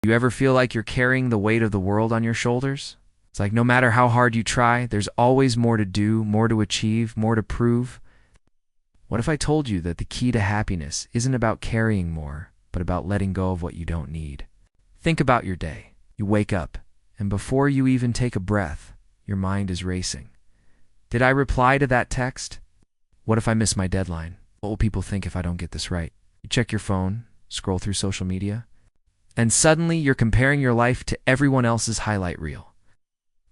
You ever feel like you're carrying the weight of the world on your shoulders? It's like no matter how hard you try, there's always more to do, more to achieve, more to prove. What if I told you that the key to happiness isn't about carrying more, but about letting go of what you don't need? Think about your day. You wake up, and before you even take a breath, your mind is racing. Did I reply to that text? What if I miss my deadline? What will people think if I don't get this right? You check your phone, scroll through social media, and suddenly you're comparing your life to everyone else's highlight reel.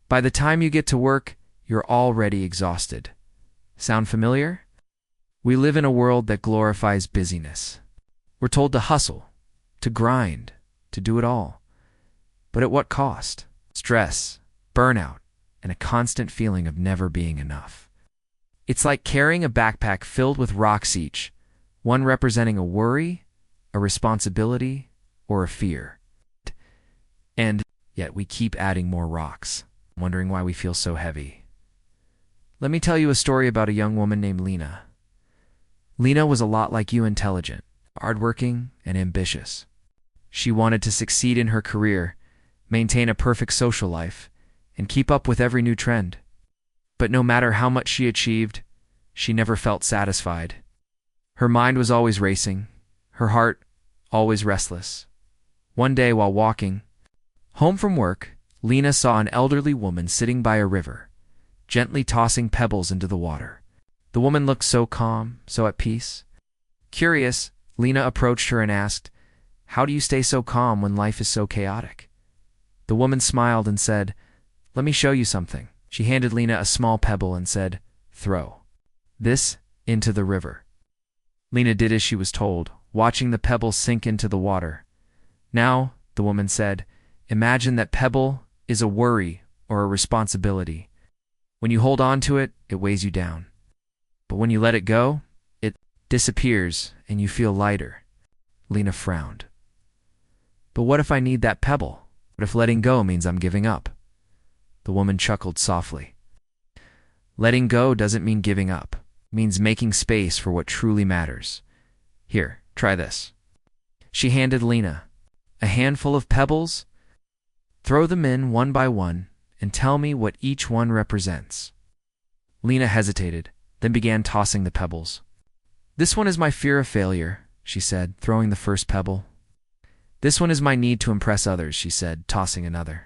By the time you get to work, you're already exhausted. Sound familiar? We live in a world that glorifies busyness. We're told to hustle, to grind, to do it all. But at what cost? Stress, burnout, and a constant feeling of never being enough. It's like carrying a backpack filled with rocks each, one representing a worry, a responsibility, or a fear. And yet we keep adding more rocks, wondering why we feel so heavy. Let me tell you a story about a young woman named Leena. Leena was a lot like you, intelligent, hardworking, and ambitious. She wanted to succeed in her career, maintain a perfect social life, and keep up with every new trend. But no matter how much she achieved, she never felt satisfied. Her mind was always racing, her heart always restless. One day while walking home from work, Leena saw an elderly woman sitting by a river, gently tossing pebbles into the water. The woman looked so calm, so at peace. Curious, Leena approached her and asked, "How do you stay so calm when life is so chaotic?" The woman smiled and said, "Let me show you something." She handed Leena a small pebble and said, "Throw this into the river." Leena did as she was told, watching the pebble sink into the water. "Now," the woman said, "imagine that pebble is a worry or a responsibility. When you hold on to it, it weighs you down. But when you let it go, it disappears and you feel lighter." Leena frowned. "But what if I need that pebble? What if letting go means I'm giving up?" The woman chuckled softly. "Letting go doesn't mean giving up. It means making space for what truly matters. Here, try this." She handed Leena a handful of pebbles. "Throw them in one by one and tell me what each one represents." Leena hesitated, then began tossing the pebbles. "This one is my fear of failure," she said, throwing the first pebble. "This one is my need to impress others," she said, tossing another.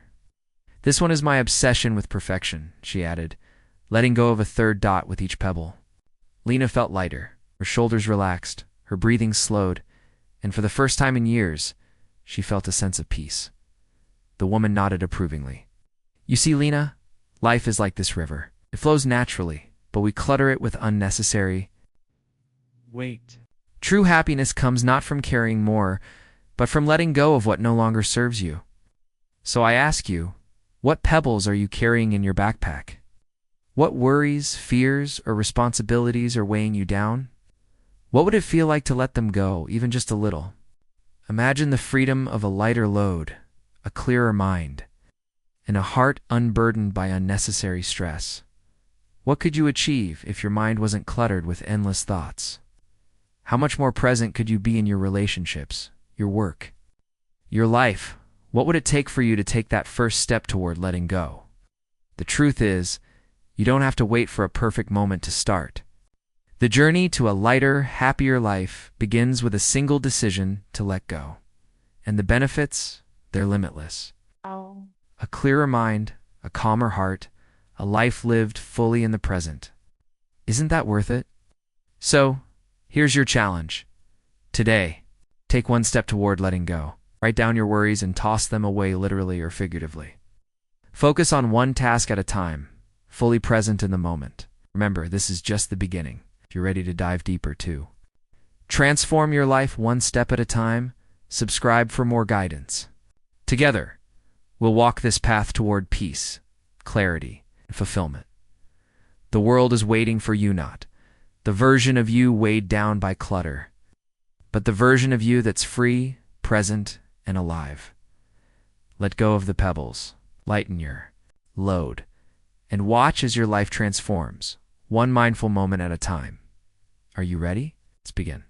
"This one is my obsession with perfection," she added, letting go of a third dot with each pebble. Leena felt lighter, her shoulders relaxed, her breathing slowed, and for the first time in years, she felt a sense of peace. The woman nodded approvingly. "You see, Leena, life is like this river. It flows naturally, but we clutter it with unnecessary weight. True happiness comes not from carrying more, but from letting go of what no longer serves you. So I ask you, what pebbles are you carrying in your backpack? What worries, fears, or responsibilities are weighing you down? What would it feel like to let them go, even just a little? Imagine the freedom of a lighter load, a clearer mind, and a heart unburdened by unnecessary stress. What could you achieve if your mind wasn't cluttered with endless thoughts? How much more present could you be in your relationships, your work, your life? What would it take for you to take that first step toward letting go? The truth is, you don't have to wait for a perfect moment to start. The journey to a lighter, happier life begins with a single decision to let go. And the benefits, they're limitless. Oh. A clearer mind, a calmer heart, a life lived fully in the present. Isn't that worth it? So, here's your challenge. Today, take one step toward letting go. Write down your worries and toss them away literally or figuratively. Focus on one task at a time, fully present in the moment. Remember, this is just the beginning. If you're ready to dive deeper too. Transform your life one step at a time. Subscribe for more guidance. Together, we'll walk this path toward peace, clarity, and fulfillment. The world is waiting for you, not the version of you weighed down by clutter, but the version of you that's free, present, and alive. Let go of the pebbles, lighten your load, and watch as your life transforms, one mindful moment at a time. Are you ready? Let's begin.